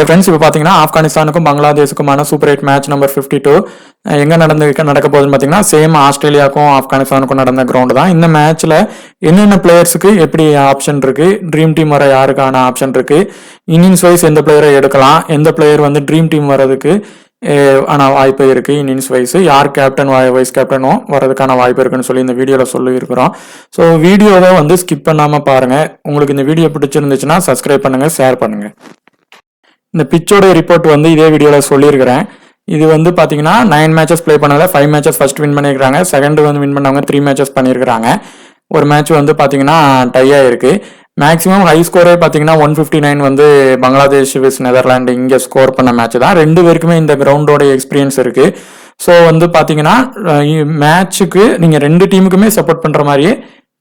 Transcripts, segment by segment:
Hi friends, இப்போ பார்த்தீங்கன்னா ஆப்கானிஸ்தானுக்கும் பங்களாதேஷுக்குமான super 8 match number 52 எங்கே நடக்க போகுதுன்னு பார்த்தீங்கன்னா சேம் ஆஸ்திரேலியாவுக்கும் ஆப்கானிஸ்தானுக்கும் நடந்த கிரவுண்டு தான். இந்த மேட்ச்சில் என்னென்ன பிளேயர்ஸுக்கு எப்படி ஆப்ஷன் இருக்குது, ட்ரீம் டீம் வர யாருக்கான ஆப்ஷன் இருக்குது, இன்னிங்ஸ் வைஸ் எந்த பிளேயரை எடுக்கலாம், எந்த பிளேயர் வந்து ட்ரீம் டீம் வர்றதுக்கு ஆனால் வாய்ப்பு இருக்குது, இன்னிங்ஸ் வைஸ் யார் கேப்டன் வைஸ் கேப்டனும் வரதுக்கான வாய்ப்பு இருக்குன்னு சொல்லி இந்த வீடியோவில் சொல்லியிருக்கிறோம். ஸோ வீடியோவை வந்து ஸ்கிப் பண்ணாமல் பாருங்கள். உங்களுக்கு இந்த வீடியோ பிடிச்சிருந்துச்சுன்னா சப்ஸ்கிரைப் பண்ணுங்கள், ஷேர் பண்ணுங்கள். இந்த பிச்சோட ரிப்போர்ட் வந்து இதே வீடியோவில் சொல்லியிருக்கிறேன். இது வந்து பார்த்தீங்கன்னா 9 மேட்சஸ் ப்ளே பண்ணதில் 5 மேட்சஸ் ஃபர்ஸ்ட் வின் பண்ணியிருக்காங்க, செகண்ட் வந்து வின் பண்ணவங்க 3 மேட்சஸ் பண்ணியிருக்காங்க. ஒரு மேட்ச் வந்து பார்த்தீங்கன்னா டையாக இருக்குது. மேக்ஸிமம் ஹை ஸ்கோரே பார்த்தீங்கன்னா 159 வந்து பங்களாதேஷ் விஸ் நெதர்லாண்டு இங்கே ஸ்கோர் பண்ண மேட்ச் தான். ரெண்டு பேருக்குமே இந்த கிரவுண்டோட எக்ஸ்பீரியன்ஸ் இருக்குது. ஸோ வந்து பார்த்தீங்கன்னா மேட்சுக்கு நீங்கள் ரெண்டு டீமுக்குமே சப்போர்ட் பண்ணுற மாதிரியே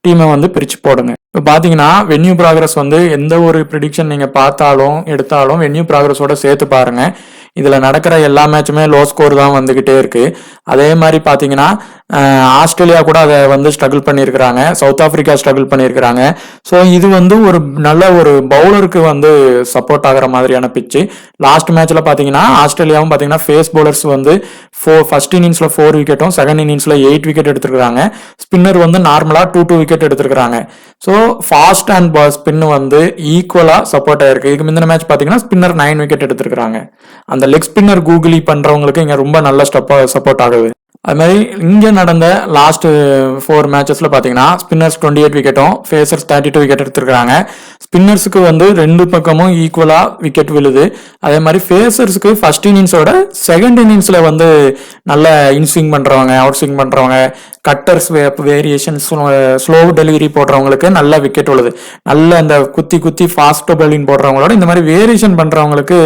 டீமை வந்து பிரித்து போடுங்க. இப்போ பார்த்தீங்கன்னா வென்யூ ப்ராக்ரஸ் வந்து எந்த ஒரு ப்ரிடிக்ஷன் நீங்கள் பார்த்தாலும் எடுத்தாலும் வென்யூ ப்ராக்ரஸோட சேர்த்து பாருங்கள். இதில் நடக்கிற எல்லா மேட்சுமே லோ ஸ்கோர் தான் வந்துக்கிட்டே இருக்குது. அதே மாதிரி பார்த்தீங்கன்னா ஆஸ்திரேலியா கூட அதை வந்து ஸ்ட்ரகிள் பண்ணியிருக்கிறாங்க, சவுத் ஆஃப்ரிக்கா ஸ்ட்ரகிள் பண்ணியிருக்கிறாங்க. ஸோ இது வந்து ஒரு நல்ல ஒரு பவுலருக்கு வந்து சப்போர்ட் ஆகிற மாதிரியான பிச்சு. லாஸ்ட் மேட்ச்சில் பார்த்தீங்கன்னா ஆஸ்திரேலியாவும் பார்த்தீங்கன்னா ஃபேஸ் பவுலர்ஸ் வந்து ஃபர்ஸ்ட் இன்னிங்ஸில் 4 விக்கெட்டும் செகண்ட் இன்னிங்ஸில் 8 விக்கெட் எடுத்துருக்காங்க. ஸ்பின்னர் வந்து நார்மலாக 2 விக்கெட் எடுத்துருக்காங்க. ஸோ ஃபாஸ்ட் அண்ட் ஸ்பின் வந்து ஈக்குவலாக சப்போர்ட் ஆயிருக்கு. இதுக்கு முந்தின மேட்ச் பார்த்தீங்கன்னா ஸ்பின்னர் 9 விக்கெட் எடுத்துருக்காங்க. அந்த லெக் ஸ்பின்னர் கூகுளி பண்ணுறவங்களுக்கு இங்கே ரொம்ப நல்ல சப்போர்ட் ஆகுது. அது மாதிரி இங்கே நடந்த லாஸ்ட் 4 மேட்சஸில் பார்த்தீங்கன்னா ஸ்பின்னர்ஸ் 28 விக்கெட்டும் ஃபேசர்ஸ் 32 விக்கெட் எடுத்துருக்காங்க. ஸ்பின்னர்ஸுக்கு வந்து ரெண்டு பக்கமும் ஈக்குவலாக விக்கெட் விழுது. அதே மாதிரி ஃபேசர்ஸுக்கு ஃபர்ஸ்ட் இன்னிங்ஸோட செகண்ட் இன்னிங்ஸில் வந்து நல்ல இன்ஸ்விங் பண்ணுறவங்க, அவுட் ஸ்விங் பண்ணுறவங்க, கட்டர்ஸ் வேரியேஷன், ஸ்லோ டெலிவரி போடுறவங்களுக்கு நல்ல விக்கெட் விழுது. நல்ல அந்த குத்தி ஃபாஸ்ட் பவுலிங் போடுறவங்களோட இந்த மாதிரி வேரியேஷன் பண்ணுறவங்களுக்கு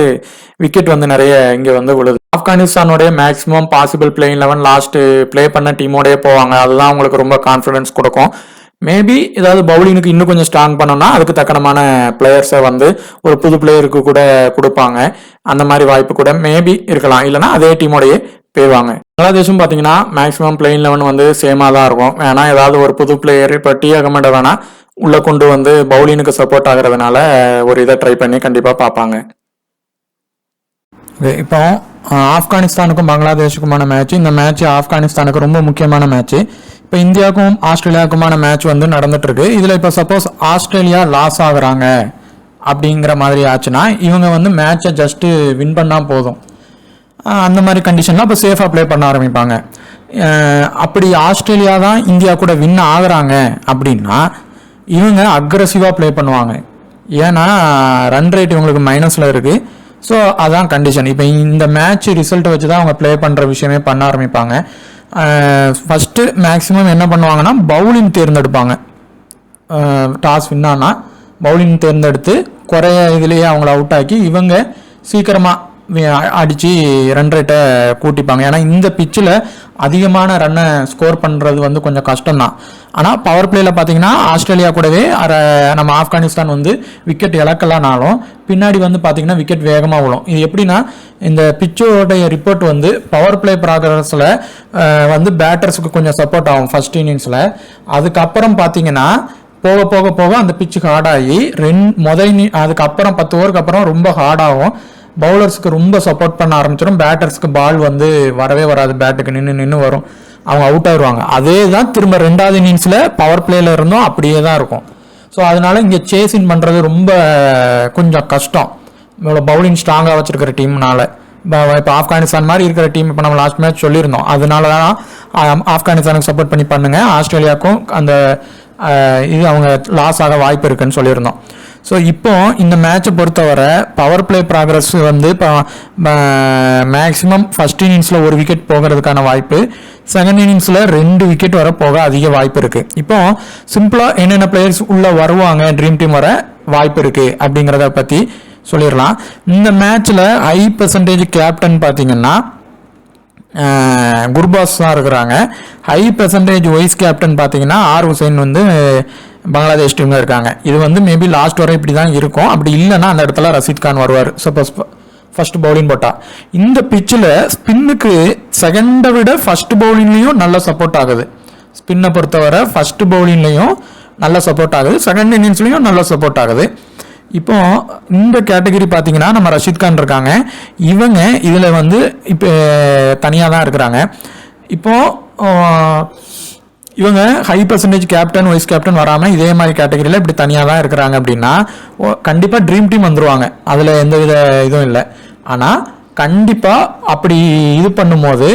விக்கெட் வந்து நிறைய இங்கே வந்து விழுது. ஆப்கானிஸ்தானோடைய maximum possible playing 11 last play பண்ண டீமோடய போவாங்க. அதுதான் உங்களுக்கு ரொம்ப கான்ஃபிடன்ஸ் கொடுக்கும். மேபி ஏதாவது பவுலிங்க்கு இன்னும் கொஞ்சம் ஸ்ட்ராங் பண்ணோம்னா அதுக்கு தக்கனமான பிளேயர்ஸை வந்து ஒரு புது பிளேயருக்கு கூட கொடுப்பாங்க. அந்த மாதிரி வாய்ப்பு கூட மேபி இருக்கலாம். இல்லைனா அதே டீமோடையே போய்வாங்க. பங்களாதேஷும் பார்த்தீங்கன்னா மேக்ஸிமம் பிளேயிங் 11 வந்து சேமாக தான் இருக்கும். வேணா ஏதாவது ஒரு புது பிளேயர் இப்போ டி அகமண்டை வேணா உள்ளே கொண்டு வந்து பவுலிங்க்கு சப்போர்ட் ஆகிறதுனால ஒரு இதை ட்ரை பண்ணி கண்டிப்பாக பார்ப்பாங்க. இப்போ ஆப்கானிஸ்தானுக்கும் பங்களாதேஷுக்குமான மேட்ச். இந்த மேட்ச் ஆப்கானிஸ்தானுக்கு ரொம்ப முக்கியமான மேட்ச். இப்போ இந்தியாவுக்கும் ஆஸ்திரேலியாவுக்குமான மேட்ச் வந்து நடந்துட்டு இருக்கு. இதில் இப்போ சப்போஸ் ஆஸ்திரேலியா லாஸ் ஆகுறாங்க அப்படிங்கிற மாதிரி ஆச்சுன்னா இவங்க வந்து மேட்சை ஜஸ்ட்டு வின் பண்ணால் போதும். அந்த மாதிரி கண்டிஷன்லாம் இப்போ சேஃபாக ப்ளே பண்ண ஆரம்பிப்பாங்க. அப்படி ஆஸ்திரேலியா தான் இந்தியா கூட வின் ஆகுறாங்க அப்படின்னா இவங்க அக்ரெசிவாக ப்ளே பண்ணுவாங்க. ஏன்னா ரன் ரேட் இவங்களுக்கு மைனஸில் இருக்குது. ஸோ அதான் கண்டிஷன். இப்போ இந்த மேட்ச் ரிசல்ட்டை வச்சு தான் அவங்க ப்ளே பண்ணுற விஷயமே பண்ண ஆரம்பிப்பாங்க. ஃபஸ்ட்டு மேக்ஸிமம் என்ன பண்ணுவாங்கன்னா பவுலிங் தேர்ந்தெடுப்பாங்க. டாஸ் வின்னானா பவுலிங் தேர்ந்தெடுத்து குறைய இதுலேயே அவங்கள அவுட் ஆக்கி இவங்க சீக்கிரமாக அடித்து ரன் ரேட்டை கூட்டிப்பாங்க. ஏன்னா இந்த பிச்சில் அதிகமான ரன்னை ஸ்கோர் பண்ணுறது வந்து கொஞ்சம் கஷ்டம்தான். ஆனால் பவர் பிளேயில் பார்த்தீங்கன்னா ஆஸ்திரேலியா கூடவே நம்ம ஆப்கானிஸ்தான் வந்து விக்கெட் இழக்கலானாலும் பின்னாடி வந்து பார்த்தீங்கன்னா விக்கெட் வேகமாக விழும். இது எப்படின்னா இந்த பிச்சோடைய ரிப்போர்ட் வந்து பவர் பிளே ப்ராக்ரஸில் வந்து பேட்டர்ஸுக்கு கொஞ்சம் சப்போர்ட் ஆகும் ஃபர்ஸ்ட் இன்னிங்ஸில். அதுக்கப்புறம் பார்த்தீங்கன்னா போக போக போக அந்த பிச்சுக்கு ஹார்டாகி அதுக்கப்புறம் 10 ஓவருக்கு அப்புறம் ரொம்ப ஹார்டாகும். பவுலர்ஸுக்கு ரொம்ப சப்போர்ட் பண்ண ஆரம்பிச்சிடும். பேட்டர்ஸ்க்கு பால் வந்து வரவே வராது, பேட்டுக்கு நின்று வரும், அவங்க அவுட் ஆயிடுவாங்க. அதே தான் திரும்ப ரெண்டாவது இன்னிங்ஸில் பவர் பிளேயில் இருந்தும் அப்படியே தான் இருக்கும். ஸோ அதனால இங்கே சேஸின் பண்ணுறது ரொம்ப கொஞ்சம் கஷ்டம் இவ்வளோ பவுலிங் ஸ்ட்ராங்காக வச்சிருக்கிற டீம்னால. இப்போ ஆப்கானிஸ்தான் மாதிரி இருக்கிற டீம் இப்போ நம்ம லாஸ்ட் மேட்ச் சொல்லியிருந்தோம். அதனால தான் ஆப்கானிஸ்தானுக்கு சப்போர்ட் பண்ணி பண்ணுங்க, ஆஸ்திரேலியாவுக்கும் அந்த இது அவங்க லாஸ் ஆக வாய்ப்பு இருக்குன்னு சொல்லியிருந்தோம். ஸோ இப்போ இந்த மேட்சை பொறுத்தவரை பவர் பிளே ப்ராக்ரஸ் வந்து இப்போ மேக்ஸிமம் ஃபர்ஸ்ட் இன்னிங்ஸில் 1 விக்கெட் போகிறதுக்கான வாய்ப்பு, செகண்ட் இன்னிங்ஸில் 2 விக்கெட் வர போக அதிக வாய்ப்பு இருக்குது. இப்போ சிம்பிளாக என்னென்ன பிளேயர்ஸ் உள்ளே வருவாங்க, ட்ரீம் டீம் வர வாய்ப்பு இருக்குது அப்படிங்கிறத பற்றி சொல்லிடலாம். இந்த மேட்ச்சில் ஹை பெர்சன்டேஜ் கேப்டன் பார்த்தீங்கன்னா குர்பாஸ் தான் இருக்கிறாங்க. ஹை பெர்சன்டேஜ் வைஸ் கேப்டன் பார்த்தீங்கன்னா ஆர் ஹுசைன் வந்து பங்களாதேஷ் டீமில் இருக்காங்க. இது வந்து மேபி லாஸ்ட் வரை இப்படி தான் இருக்கும். அப்படி இல்லைன்னா அந்த இடத்துல ரஷீத் கான் வருவார் சப்போஸ் ஃபர்ஸ்ட் பவுலிங் போட்டால். இந்த பிச்சில் ஸ்பின்னுக்கு செகண்டை விட ஃபர்ஸ்ட் பவுலிங்லேயும் நல்ல சப்போர்ட் ஆகுது. ஸ்பின்னை பொறுத்தவரை ஃபர்ஸ்ட் பவுலிங்லேயும் நல்ல சப்போர்ட் ஆகுது, செகண்ட் இன்னிங்ஸ்லேயும் நல்ல சப்போர்ட் ஆகுது. இப்போ இந்த கேட்டகரி பார்த்தீங்கன்னா நம்ம ரஷீத் கான் இருக்காங்க. இவங்க இதில் வந்து இப்போ தனியாக தான் இருக்கிறாங்க. இப்போ இவங்க high percentage captain vice captain வராமல் இதே மாதிரி கேட்டகரியில் இப்படி தனியாக தான் இருக்கிறாங்க அப்படின்னா கண்டிப்பாக ட்ரீம் டீம் வந்துருவாங்க. அதில் எந்த வித இதுவும் இல்லை. ஆனால் கண்டிப்பாக அப்படி இது பண்ணும்போது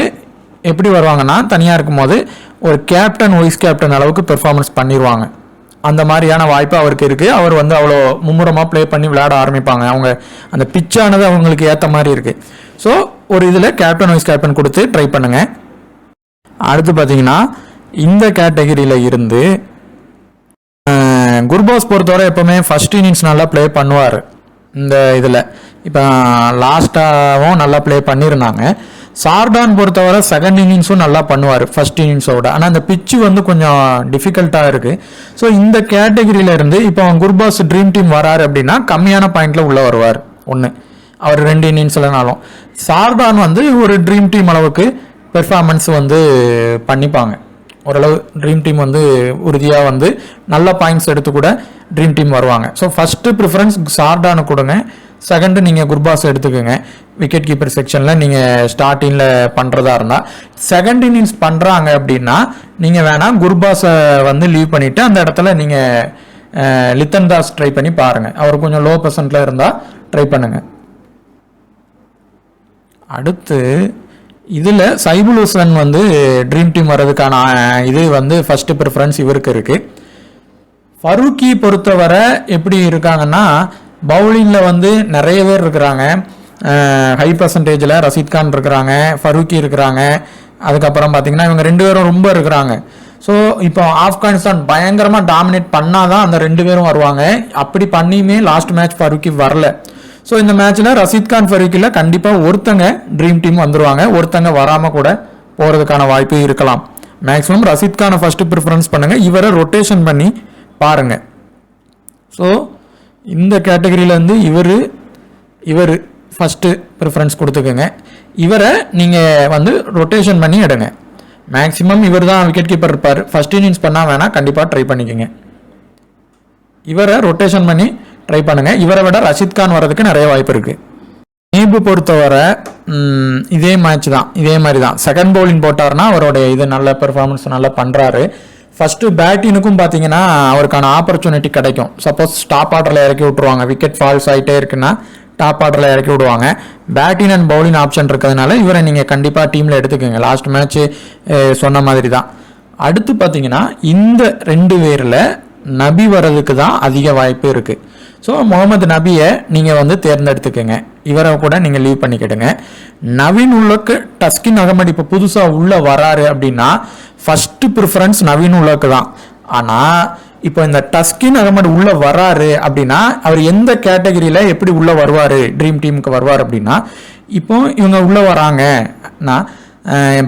எப்படி வருவாங்கன்னா, தனியாக இருக்கும்போது ஒரு கேப்டன் வைஸ் கேப்டன் அளவுக்கு பெர்ஃபார்மன்ஸ் பண்ணிடுவாங்க. அந்த மாதிரியான வாய்ப்பு அவருக்கு இருக்குது. அவர் வந்து அவ்வளோ மும்முரமாக ப்ளே பண்ணி விளையாட ஆரம்பிப்பாங்க. அவங்க அந்த பிச்சானது அவங்களுக்கு ஏற்ற மாதிரி இருக்குது. ஸோ ஒரு இதில் கேப்டன் வைஸ் கேப்டன் கொடுத்து ட்ரை பண்ணுங்கள். அடுத்து பார்த்தீங்கன்னா இந்த கேட்டகரியில் இருந்து குர்பாஸ் பொறுத்தவரை எப்போவுமே ஃபர்ஸ்ட் இன்னிங்ஸ் நல்லா ப்ளே பண்ணுவார். இந்த இதில் இப்போ லாஸ்ட்டாகவும் நல்லா ப்ளே பண்ணியிருந்தாங்க. சார்டான் பொறுத்தவரை செகண்ட் இன்னிங்ஸும் நல்லா பண்ணுவார் ஃபர்ஸ்ட் இன்னிங்ஸோட. ஆனால் அந்த பிச்சு வந்து கொஞ்சம் டிஃபிகல்ட்டாக இருக்குது. ஸோ இந்த கேட்டகரியில இருந்து இப்போ குர்பாஸ் ட்ரீம் டீம் வராரு அப்படின்னா கம்மியான பாயிண்டில் உள்ளே வருவார். ஒன்று அவர் 2 இன்னிங்ஸ்லனாலும். சார்டான் வந்து ஒரு ட்ரீம் டீம் அளவுக்கு பெர்ஃபார்மன்ஸ் வந்து பண்ணிப்பாங்க. ஓரளவு ட்ரீம் டீம் வந்து உறுதியாக வந்து நல்ல பாயிண்ட்ஸ் எடுத்து கூட ட்ரீம் டீம் வருவாங்க. ஸோ ஃபஸ்ட்டு ப்ரிஃபரன்ஸ் சார்டானு கொடுங்க. செகண்டு நீங்கள் குர்பாஸ் எடுத்துக்கோங்க. விக்கெட் கீப்பர் செக்ஷனில் நீங்கள் ஸ்டார்டிங்கில் பண்ணுறதா இருந்தால். செகண்ட் இன்னிங்ஸ் பண்ணுறாங்க அப்படின்னா நீங்கள் வேணால் குர்பாஸை வந்து லீவ் பண்ணிவிட்டு அந்த இடத்துல நீங்கள் லித்தன் தாஸ் ட்ரை பண்ணி பாருங்கள். அவர் கொஞ்சம் லோ பர்சன்ட்டில் இருந்தால் ட்ரை பண்ணுங்கள். அடுத்து இதில் சைபுல் ஹுசைன் வந்து ட்ரீம் டீம் வர்றதுக்கான இது வந்து ஃபஸ்ட்டு ப்ரிஃபரன்ஸ் இவருக்கு இருக்குது. ஃபரூக்கி பொறுத்தவரை எப்படி இருக்காங்கன்னா, பவுலிங்கில் வந்து நிறைய பேர் இருக்கிறாங்க. ஹை பர்சன்டேஜில் ரஷீத் கான் இருக்கிறாங்க, ஃபரூக்கி இருக்கிறாங்க. அதுக்கப்புறம் பார்த்தீங்கன்னா இவங்க 2 பேரும் ரொம்ப இருக்கிறாங்க. ஸோ இப்போ ஆப்கானிஸ்தான் பயங்கரமாக டாமினேட் பண்ணால் தான் அந்த 2 பேரும் வருவாங்க. அப்படி பண்ணியுமே லாஸ்ட் மேட்ச் ஃபரூக்கி வரல. ஸோ இந்த மேட்ச்சில் ரஷீத் கான் ஃபரூக்கியில் கண்டிப்பாக ஒருத்தங்க ட்ரீம் டீம் வந்துடுவாங்க. ஒருத்தங்க வராமல் கூட போகிறதுக்கான வாய்ப்பு இருக்கலாம். மேக்ஸிமம் ரஷீத் கானை ஃபஸ்ட்டு ப்ரிஃபரன்ஸ் பண்ணுங்கள். இவரை ரொட்டேஷன் பண்ணி பாருங்கள். ஸோ இந்த கேட்டகரியிலேருந்து இவர் ஃபஸ்ட்டு ப்ரிஃபரன்ஸ் கொடுத்துக்கோங்க. இவரை நீங்கள் வந்து ரொட்டேஷன் பண்ணி எடுங்க. மேக்ஸிமம் இவர் தான் விக்கெட் கீப்பர் இருப்பார். ஃபஸ்ட் இன்னிங்ஸ் பண்ணால் வேணால் கண்டிப்பாக ட்ரை பண்ணிக்கோங்க. இவரை ரொட்டேஷன் பண்ணி ட்ரை பண்ணுங்கள். இவரை விட ரஷீத் கான் வர்றதுக்கு நிறைய வாய்ப்பு இருக்குது. நேபு பொறுத்தவரை இதே மேட்ச் தான், இதே மாதிரி தான். செகண்ட் பவுலிங் போட்டார்னா அவருடைய இது நல்ல பெர்ஃபார்மன்ஸ் நல்லா பண்ணுறாரு. ஃபஸ்ட்டு பேட்டினுக்கும் பார்த்தீங்கன்னா அவருக்கான ஆப்பர்ச்சுனிட்டி கிடைக்கும். சப்போஸ் டாப் ஆர்டரில் இறக்கி விட்ருவாங்க, விக்கெட் ஃபால்ஸ் ஆகிட்டே இருக்குன்னா டாப் ஆர்டரில் இறக்கி விடுவாங்க. பேட்டிங் அண்ட் பவுலிங் ஆப்ஷன் இருக்கிறதுனால இவரை நீங்கள் கண்டிப்பாக டீமில் எடுத்துக்கோங்க. லாஸ்ட் மேட்ச்சு சொன்ன மாதிரி தான். அடுத்து பார்த்தீங்கன்னா இந்த 2 பேரில் நபி வர்றதுக்கு தான் அதிக வாய்ப்பு இருக்குது. ஸோ முகமது நபியை நீங்கள் வந்து தேர்ந்தெடுத்துக்கோங்க. இவரை கூட நீங்கள் லீவ் பண்ணிக்கிடுங்க. நவீன் உல்லக்கு, டஸ்கின் அகமது இப்போ புதுசாக உள்ளே வராரு அப்படின்னா ஃபஸ்ட்டு ப்ரிஃபரன்ஸ் நவீன் உல்லக்கு தான். ஆனால் இப்போ இந்த டஸ்கின் அகமது உள்ளே வராரு அப்படின்னா அவர் எந்த கேட்டகரியில் எப்படி உள்ளே வருவார், ட்ரீம் டீமுக்கு வருவார் அப்படின்னா, இப்போ இவங்க உள்ளே வராங்கன்னா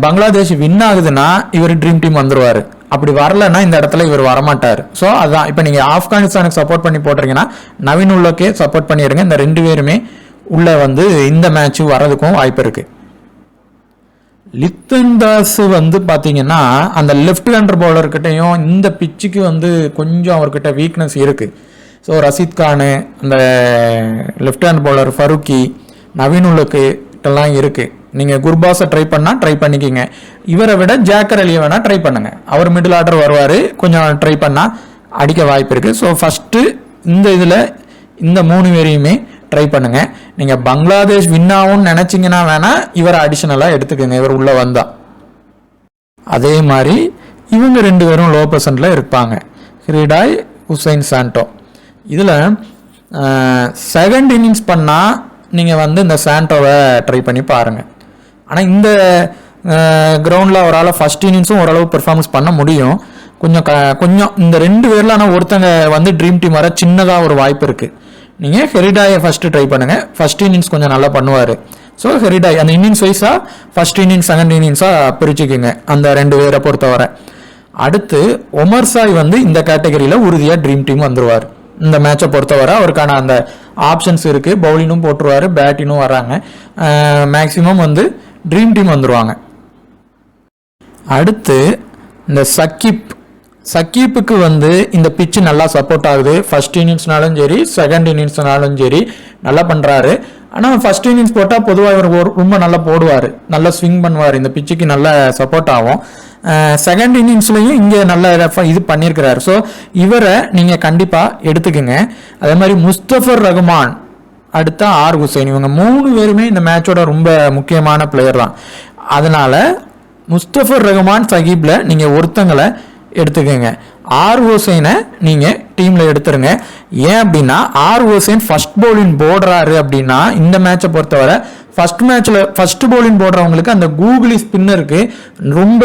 பங்களாதேஷ் வின் ஆகுதுன்னா இவர் ட்ரீம் டீம் வந்துடுவார். அப்படி வரலன்னா இந்த இடத்துல இவர் வரமாட்டார். ஸோ அதான் இப்போ நீங்கள் ஆப்கானிஸ்தானுக்கு சப்போர்ட் பண்ணி போடுறீங்கன்னா நவீன் உல்லக்கே சப்போர்ட் பண்ணிடுங்க. இந்த 2 பேருமே உள்ளே வந்து இந்த மேட்ச் வர்றதுக்கும் வாய்ப்பு இருக்குது. லித்தன் தாஸ் வந்து பார்த்தீங்கன்னா அந்த லெஃப்ட் ஹேண்டர் பவுலர்கிட்டையும் இந்த பிச்சுக்கு வந்து கொஞ்சம் அவர்கிட்ட வீக்னஸ் இருக்குது. ஸோ ரஷீத் கானு, அந்த left hand bowler Farooqi, Naveen உல்லக்கு இதெல்லாம் இருக்குது. நீங்கள் குர்பாஸை ட்ரை பண்ணால் ட்ரை பண்ணிக்கிங்க. இவரை விட ஜாக்கர் அலியை வேணால் ட்ரை பண்ணுங்கள். அவர் மிடில் ஆர்டர் வருவார், கொஞ்சம் ட்ரை பண்ணால் அடிக்க வாய்ப்பு இருக்குது. ஸோ ஃபஸ்ட்டு இந்த இதில் இந்த 3 பேரையுமே ட்ரை பண்ணுங்கள். நீங்கள் பங்களாதேஷ் வின் ஆகும்னு நினச்சிங்கன்னா வேணால் இவரை அடிஷ்னலாக எடுத்துக்கோங்க, இவர் உள்ளே வந்தால். அதே மாதிரி இவங்க 2 பேரும் லோ பர்சன்ட்டில் இருப்பாங்க, ஹிரிடாய், ஹுசைன் சாண்டோ. இதில் செகண்ட் இன்னிங்ஸ் பண்ணால் நீங்கள் வந்து இந்த சாண்டோவை ட்ரை பண்ணி பாருங்கள். ஆனால் இந்த கிரவுண்டில் அவரால் ஃபஸ்ட் இன்னிங்ஸும் ஓரளவு பெர்ஃபார்மன்ஸ் பண்ண முடியும். கொஞ்சம் இந்த 2 பேரில் ஆனால் ஒருத்தங்க வந்து ட்ரீம் டீம் வர சின்னதாக ஒரு வாய்ப்பு இருக்குது. நீங்கள் ஹெரிடாயை ஃபஸ்ட்டு ட்ரை பண்ணுங்கள். ஃபஸ்ட் இன்னிங்ஸ் கொஞ்சம் நல்லா பண்ணுவார். ஸோ ஹெரிடாய் அந்த இன்னிங்ஸ் வைஸாக ஃபஸ்ட் இன்னிங்ஸ் செகண்ட் இன்னிங்ஸாக பிரிச்சுக்குங்க அந்த 2 பேரை பொறுத்தவரை. அடுத்து ஒமர் சாய் வந்து இந்த கேட்டகரியில் உறுதியாக ட்ரீம் டீம் வந்துடுவார். இந்த மேட்சை பொறுத்தவரை அவருக்கான அந்த ஆப்ஷன்ஸ் இருக்குது. பவுலிங்கும் போட்டுருவார், பேட்டிங்கும் வராங்க. மேக்ஸிமம் வந்து ட்ரீம் டீம் வந்துடுவாங்க. அடுத்து இந்த சக்கிப் சக்கீப்புக்கு வந்து இந்த பிச்சு நல்லா சப்போர்ட் ஆகுது. ஃபர்ஸ்ட் இன்னிங்ஸ்னாலும் சரி செகண்ட் இன்னிங்ஸ்னாலும் சரி நல்லா பண்ணுறாரு. ஆனால் ஃபர்ஸ்ட் இன்னிங்ஸ் போட்டால் பொதுவாக இவர் ரொம்ப நல்லா போடுவார், நல்லா ஸ்விங் பண்ணுவார், இந்த பிச்சுக்கு நல்ல சப்போர்ட் ஆகும். செகண்ட் இன்னிங்ஸ்லையும் இங்கே நல்ல இது பண்ணியிருக்கிறாரு. ஸோ இவரை நீங்கள் கண்டிப்பாக எடுத்துக்கோங்க. அதே மாதிரி முஸ்தபர் ரஹ்மான், அடுத்த ஆர் ஹுசைன், இவங்க 3 பேருமே இந்த மேட்சோட ரொம்ப முக்கியமான பிளேயர் தான். அதனால முஸ்தபர் ரஹ்மான் சகீப்பில் நீங்கள் ஒருத்தங்களை எடுத்துக்கோங்க. ஆர் ஹுசைனை நீங்கள் டீமில் எடுத்துருங்க. ஏன் அப்படின்னா ஆர் ஹுசைன் ஃபர்ஸ்ட் பவுலிங் போடுறாரு அப்படின்னா இந்த மேட்சை பொறுத்தவரை ஃபர்ஸ்ட் பவுலிங் போடுறவங்களுக்கு அந்த கூகுளி ஸ்பின்னருக்கு ரொம்ப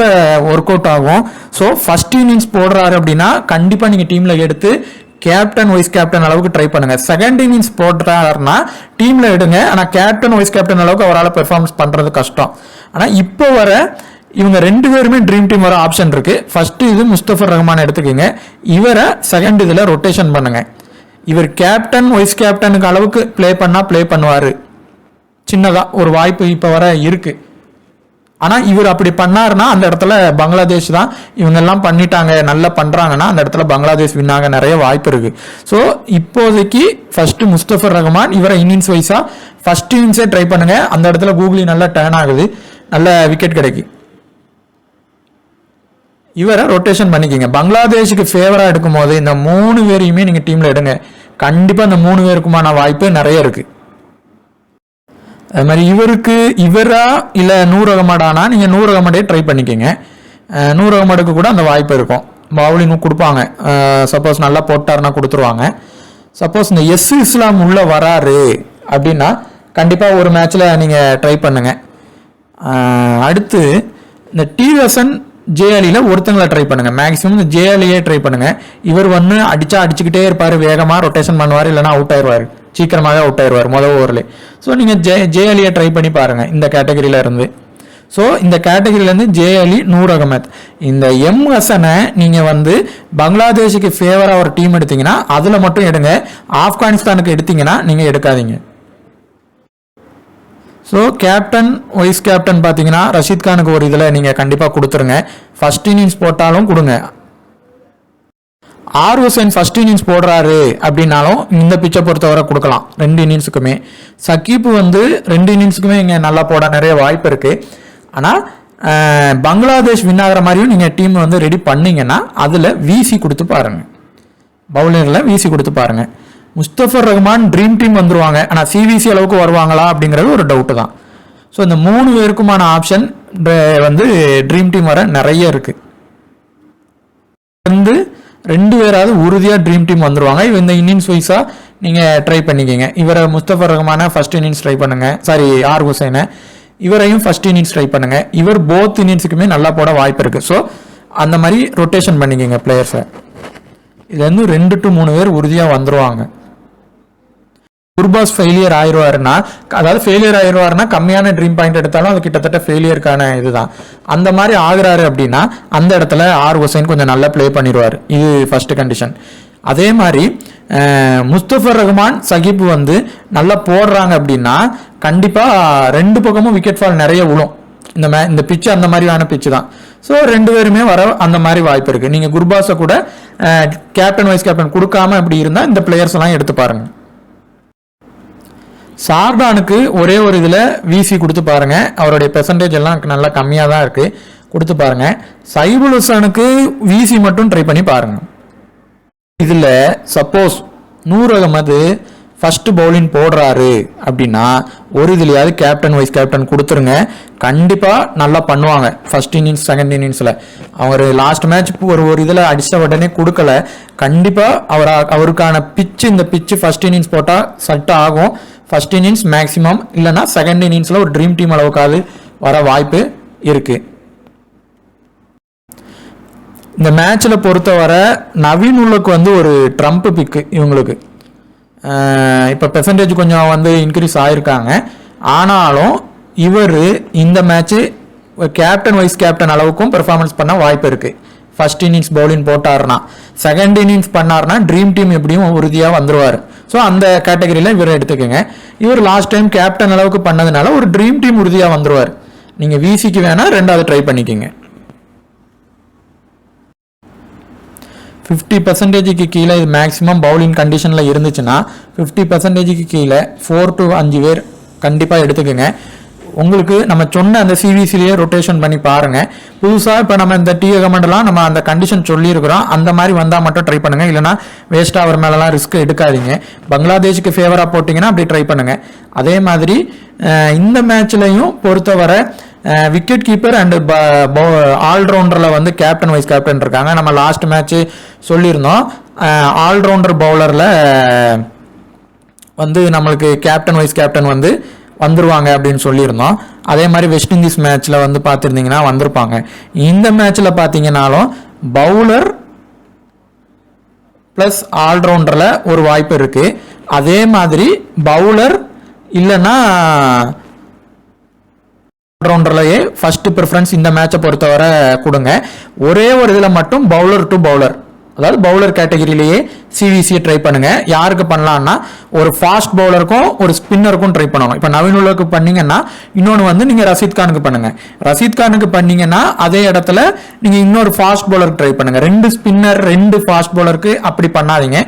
ஒர்க் அவுட் ஆகும். ஸோ ஃபர்ஸ்ட் இன்னிங்ஸ் போடுறாரு அப்படின்னா கண்டிப்பாக நீங்கள் டீமில் எடுத்து கேப்டன் வைஸ் கேப்டன் அளவுக்கு ட்ரை பண்ணுங்க. செகண்ட் இன்னிங்ஸ் போடுறாருன்னா டீமில் எடுங்க. ஆனால் கேப்டன் வைஸ் கேப்டன் அளவுக்கு அவரால் பெர்ஃபார்மன்ஸ் பண்ணுறது கஷ்டம். ஆனால் இப்போ வர இவங்க 2 பேருமே ட்ரீம் டீம் வர ஆப்ஷன் இருக்கு. ஃபர்ஸ்ட் இது முஸ்தபர் ரஹ்மான் எடுத்துக்கோங்க. இவரை செகண்ட் இதில் ரொட்டேஷன் பண்ணுங்க. இவர் கேப்டன் வைஸ் கேப்டனுக்கு அளவுக்கு ப்ளே பண்ணுவார். சின்னதாக ஒரு வாய்ப்பு இப்போ வர இருக்கு. ஆனால் இவர் அப்படி பண்ணாருன்னா அந்த இடத்துல பங்களாதேஷ் தான் இவங்கெல்லாம் பண்ணிட்டாங்க, நல்லா பண்ணுறாங்கன்னா அந்த இடத்துல பங்களாதேஷ் வின்னாக நிறைய வாய்ப்பு இருக்கு. ஸோ இப்போதைக்கு ஃபர்ஸ்ட் முஸ்தபர் ரஹ்மான், இவரை இன்னிங்ஸ் வைஸாக ஃபர்ஸ்ட் இன்னிங்ஸே ட்ரை பண்ணுங்க. அந்த இடத்துல கூகுளி நல்லா டர்ன் ஆகுது, நல்ல விக்கெட் கிடைக்கும். இவரை ரொட்டேஷன் பண்ணிக்கிங்க. பங்களாதேஷுக்கு ஃபேவராக எடுக்கும் போது இந்த 3 பேரையுமே நீங்கள் டீமில் எடுங்க. கண்டிப்பாக இந்த 3 பேருக்குமான வாய்ப்பு நிறைய இருக்கு. அது மாதிரி இவரா இல்லை நூர் அகமடானா நீங்கள் நூர் அகமடே ட்ரை பண்ணிக்கோங்க. நூர் அகமடுக்கு கூட அந்த வாய்ப்பு இருக்கும், பவுலிங் கொடுப்பாங்க. சப்போஸ் நல்லா போட்டாருன்னா கொடுத்துருவாங்க. சப்போஸ் இந்த இஸ்லாம் உள்ள வராரு அப்படின்னா கண்டிப்பாக ஒரு மேட்ச்சில் நீங்கள் ட்ரை பண்ணுங்க. அடுத்து இந்த டிவசன் ஜேஎலியில் ஒருத்தங்களை ட்ரை பண்ணுங்க. மேக்ஸிமம் இந்த ஜேஎலியே ட்ரை பண்ணுங்க. இவர் அடிச்சுக்கிட்டே இருப்பார், வேகமாக ரொட்டேஷன் பண்ணுவார், இல்லைனா அவுட் ஆயிடுவார், சீக்கிரமாக அவுட் ஆயிடுவார் முதல் ஓவரில். ஸோ நீங்கள் ஜேஎலியை ட்ரை பண்ணி பாருங்க இந்த கேட்டகரியில இருந்து. ஸோ இந்த கேட்டகரியிலேருந்து ஜேஎலி, நூர் அகமத், இந்த எம் ஹசனை நீங்கள் பங்களாதேஷுக்கு ஃபேவராக ஒரு டீம் எடுத்தீங்கன்னா அதில் மட்டும் எடுங்க. ஆப்கானிஸ்தானுக்கு எடுத்தீங்கன்னா நீங்கள் எடுக்காதீங்க. ஸோ கேப்டன் வைஸ் கேப்டன் பார்த்தீங்கன்னா ரஷீத் கானுக்கு ஒரு இதில் நீங்கள் கண்டிப்பாக கொடுத்துருங்க. ஃபர்ஸ்ட் இன்னிங்ஸ் போட்டாலும் கொடுங்க. ஆர் ஹுசைன் ஃபர்ஸ்ட் இன்னிங்ஸ் போடுறாரு அப்படின்னாலும் இந்த பிச்சை பொறுத்தவரை கொடுக்கலாம் 2 இன்னிங்ஸுக்குமே. சக்கீப் 2 இன்னிங்ஸுக்குமே இங்கே நல்லா போட நிறைய வாய்ப்பு இருக்குது. ஆனால் பங்களாதேஷ் வின் ஆகிற மாதிரியும் நீங்கள் டீம் ரெடி பண்ணிங்கன்னா அதில் வீசி கொடுத்து பாருங்கள், பவுலரில் வீசி கொடுத்து பாருங்கள். முஸ்தபர் ரஹ்மான் ட்ரீம் டீம் வந்துருவாங்க, ஆனால் சிவிசி அளவுக்கு வருவாங்களா அப்படிங்கிறது ஒரு டவுட்டு தான். ஸோ இந்த 3 பேருக்குமான ஆப்ஷன் ட்ரீம் டீம் வர நிறைய இருக்கு. 2 பேராவது உறுதியாக ட்ரீம் டீம் வந்துருவாங்க. இந்த இன்னிங்ஸ் வைஸாக நீங்கள் ட்ரை பண்ணிக்கோங்க. இவரை முஸ்தபர் ரஹ்மான ஃபர்ஸ்ட் இன்னிங்ஸ் ட்ரை பண்ணுங்க. ஆர் ஹுசைனை இவரையும் ஃபர்ஸ்ட் இன்னிங்ஸ் ட்ரை பண்ணுங்க. இவர் போத் இன்னிங்ஸுக்குமே நல்லா போட வாய்ப்பு இருக்கு. ஸோ அந்த மாதிரி ரொட்டேஷன் பண்ணிக்கோங்க பிளேயர்ஸை. இதுலேருந்து 2 to 3 பேர் உறுதியாக வந்துருவாங்க. குர்பாஸ் ஃபெயிலியர் ஆயிடுவாருன்னா, அதாவது ஃபெயிலியர் ஆயிடுவாருன்னா கம்மியான ட்ரீம் பாயிண்ட் எடுத்தாலும் அது கிட்டத்தட்ட ஃபெயிலியருக்கான இதுதான். அந்த மாதிரி ஆகுறாரு அப்படின்னா அந்த இடத்துல ஆர் ஹுசைன் கொஞ்சம் நல்லா ப்ளே பண்ணிடுவார். இது ஃபர்ஸ்ட் கண்டிஷன். அதே மாதிரி முஸ்தபர் ரஹ்மான் சகீப் நல்லா போடுறாங்க அப்படின்னா கண்டிப்பாக 2 பக்கமும் விக்கெட் ஃபால் நிறைய விழும். இந்த பிச்சு அந்த மாதிரியான பிச்சு தான். ஸோ 2 பேருமே வர அந்த மாதிரி வாய்ப்பு இருக்குது. நீங்கள் குர்பாஸை கூட கேப்டன் வைஸ் கேப்டன் கொடுக்காம அப்படி இருந்தால் இந்த பிளேயர்ஸ் எல்லாம் எடுத்து பாருங்க. சார்டானுக்கு ஒரே ஒரு இதில் விசி கொடுத்து பாருங்க, அவருடைய பெர்சன்டேஜ் எல்லாம் நல்லா கம்மியாக தான் இருக்கு, கொடுத்து பாருங்க. சைபுல் ஹுசனுக்கு விசி மட்டும் ட்ரை பண்ணி பாருங்க. இதில் suppose Noor Ahmad first bowling போடுறாரு அப்படின்னா ஒரு இதுலையாவது கேப்டன் வைஸ் கேப்டன் கொடுத்துருங்க. கண்டிப்பாக நல்லா பண்ணுவாங்க ஃபர்ஸ்ட் இன்னிங்ஸ் செகண்ட் இன்னிங்ஸில். அவர் லாஸ்ட் மேட்ச் ஒரு இதில் அடித்த உடனே கொடுக்கல. கண்டிப்பாக அவருக்கான பிச்சு, இந்த பிச்சு ஃபர்ஸ்ட் இன்னிங்ஸ் போட்டால் செட் ஆகும். ஃபர்ஸ்ட் இன்னிங்ஸ் மேக்ஸிமம், இல்லைனா செகண்ட் இன்னிங்ஸில் ஒரு ட்ரீம் டீம் அளவுக்காவது வர வாய்ப்பு இருக்குது. இந்த மேட்ச்சில் பொறுத்தவரை நவீன் உல்லக்கு ஒரு ட்ரம்ப் பிக்கு இவங்களுக்கு. இப்போ பெர்சன்டேஜ் கொஞ்சம் இன்க்ரீஸ் ஆகிருக்காங்க. ஆனாலும் இவர் இந்த மேட்ச்சு கேப்டன் வைஸ் கேப்டன் அளவுக்கும் பெர்ஃபார்மன்ஸ் பண்ண வாய்ப்பு இருக்குது. ஃபர்ஸ்ட் இன்னிங்ஸ் பவுலிங் போட்டாருன்னா, செகண்ட் இன்னிங்ஸ் பண்ணார்னா ட்ரீம் டீம் எப்படியும் உறுதியாக வந்துடுவார். ஸோ அந்த கேட்டகரியில் இவரை எடுத்துக்கோங்க. இவர் லாஸ்ட் டைம் கேப்டன் அளவுக்கு பண்ணதுனால ஒரு ட்ரீம் டீம் உறுதியாக வந்துடுவார். நீங்கள் விசிக்கு வேணால் 2வது ட்ரை பண்ணிக்கோங்க. 50%க்கு கீழே இது மேக்ஸிமம் பவுலிங் கண்டிஷனில் இருந்துச்சுன்னா 50%க்கு கீழே 4 to 5 பேர் கண்டிப்பாக எடுத்துக்கோங்க. உங்களுக்கு நம்ம சொன்ன அந்த சிவிசிலேயே ரொட்டேஷன் பண்ணி பாருங்கள். புதுசாக இப்போ நம்ம இந்த டிஏ கமெண்ட்லாம் நம்ம அந்த கண்டிஷன் சொல்லியிருக்கிறோம், அந்த மாதிரி வந்தால் மட்டும் ட்ரை பண்ணுங்கள். இல்லைனா வேஸ்ட்டாக அவர் மேலெலாம் ரிஸ்க் எடுக்காதீங்க. பங்களாதேஷுக்கு ஃபேவராக போட்டிங்கன்னா அப்படி ட்ரை பண்ணுங்கள். அதே மாதிரி இந்த மேட்ச்லையும் பொறுத்தவரை விக்கெட் கீப்பர் அண்டு ஆல்ரவுண்டரில் வந்து கேப்டன் வைஸ் கேப்டன் இருக்காங்க. நம்ம லாஸ்ட் மேட்ச்சு சொல்லியிருந்தோம், ஆல்ரவுண்டர் பவுலரில் வந்து நம்மளுக்கு கேப்டன் வைஸ் கேப்டன் வந்து வந்துருவாங்க அப்படின்னு சொல்லியிருந்தோம். அதே மாதிரி வெஸ்ட் இண்டீஸ் மேட்ச்சில் வந்து பார்த்துருந்தீங்கன்னா வந்திருப்பாங்க. இந்த மேட்ச்சில் பார்த்தீங்கன்னாலும் பவுலர் ப்ளஸ் ஆல்ரவுண்டரில் ஒரு வாய்ப்பு இருக்குது. அதே மாதிரி பவுலர் இல்லைன்னா ஆல்ரவுண்டர்லையே ஃபர்ஸ்ட் ப்ரிஃபரன்ஸ் இந்த மேட்சை பொறுத்தவரை கொடுங்க. ஒரே ஒரு இதில் மட்டும் பவுலர் டு பவுலர், அதாவது பவுலர் கேட்டகரியிலேயே சிவிசியை ட்ரை பண்ணுங்க. யாருக்கு பண்ணலாம்னா ஒரு ஃபாஸ்ட் பவுலருக்கும் ஒரு ஸ்பின்னருக்கும் ட்ரை பண்ணணும். இப்போ நவீனுல்லாவுக்கு பண்ணீங்கன்னா இன்னொன்று வந்து நீங்கள் ரஷீத் கானுக்கு பண்ணுங்க. ரஷீத் கானுக்கு பண்ணீங்கன்னா அதே இடத்துல நீங்கள் இன்னொரு ஃபாஸ்ட் பவுலருக்கு ட்ரை பண்ணுங்க. 2 ஸ்பின்னர் 2 ஃபாஸ்ட் பவுலருக்கு அப்படி பண்ணாதீங்க.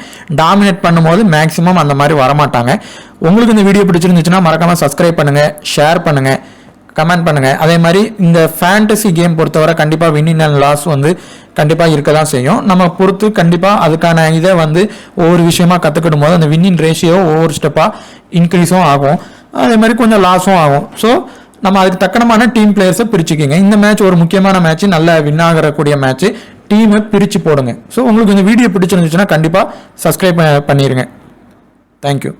டாமினேட் பண்ணும்போது மேக்ஸிமம் அந்த மாதிரி வரமாட்டாங்க. உங்களுக்கு இந்த வீடியோ பிடிச்சிருந்துச்சுன்னா மறக்காம சப்ஸ்கிரைப் பண்ணுங்க, ஷேர் பண்ணுங்க, கமெண்ட் பண்ணுங்கள். அதே மாதிரி இந்த ஃபேண்டசி கேம் பொறுத்தவரை கண்டிப்பாக வின்னிங் அண்ட் லாஸ் வந்து கண்டிப்பாக இருக்க தான் செய்யும். நம்ம பொறுத்து கண்டிப்பாக அதுக்கான இதை வந்து ஒவ்வொரு விஷயமா கற்றுக்கிடும் போது அந்த வின்னிங் ரேஷியோ ஒவ்வொரு ஸ்டெப்பாக இன்க்ரீஸும் ஆகும், அதே மாதிரி கொஞ்சம் லாஸும் ஆகும். ஸோ நம்ம அதுக்கு தக்கனமான டீம் பிளேயர்ஸை பிரிச்சுக்கிங்க. இந்த மேட்ச் ஒரு முக்கியமான மேட்ச், நல்ல வின் ஆகக்கூடிய மேட்ச், டீமை பிரித்து போடுங்க. ஸோ உங்களுக்கு இந்த வீடியோ பிடிச்சிருந்துச்சுன்னா கண்டிப்பாக சப்ஸ்கிரைப் பண்ணிடுங்க. தேங்க்யூ.